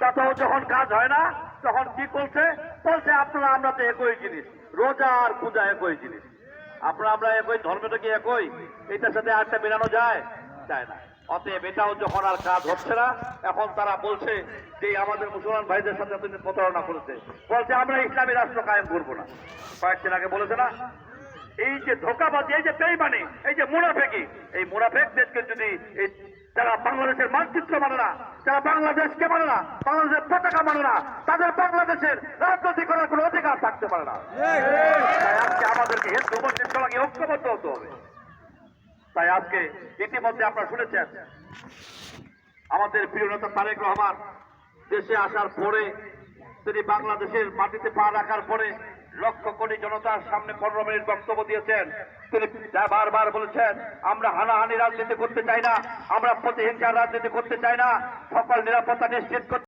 তাতেও যখন কাজ হয় না তখন কি বলছে আপনারা আমরা তো একই জিনিস, রোজা আর পূজা একই জিনিস, আমরা একই, ধর্মটা কি একই? এটার সাথে আরেকটা মেলানো যায় না। অতএব এটাও যখন আর কাজ হচ্ছে না, এখন তারা বলছে যে আমাদের মুসলমান ভাইদের সাথে তুমি প্রতারণা করেছে, বলছে আমরা ইসলামী রাষ্ট্র কায়েম করবো না। কয়েকদিন আগে বলেছে না, এই যে ধোঁকাবাজি, এই যে বেঈমানি, এই যে মুনাফেকি, এই মুনাফেকদেরকে যদি যারা বাংলাদেশের মানচিত্র মানে না, যারা বাংলাদেশকে মানে না, বাংলাদেশের পতাকা মানে না, তাদের বাংলাদেশের রাজনীতি করার কোনো অধিকার থাকতে পারে না। তাই আজকে আমাদেরকে হিন্দু মুসলিম সবাইকে ঐক্যবদ্ধ হতে হবে। তাই আজকে ইতিমধ্যে আপনারা শুনেছেন আমাদের প্রিয় নেতা তারেক রহমান দেশে আসার পরে, তিনি বাংলাদেশের মাটিতে পা রাখার পরে লক্ষ কোটি জনতার সামনে 15 মিনিট বক্তব্য দিয়েছেন। তিনি বারবার বলেছেন আমরা হানাহানি রাজনীতি করতে চাই না, আমরা প্রতিহিংসার রাজনীতি করতে চাই না, সকল নিরাপত্তা নিশ্চিত করতে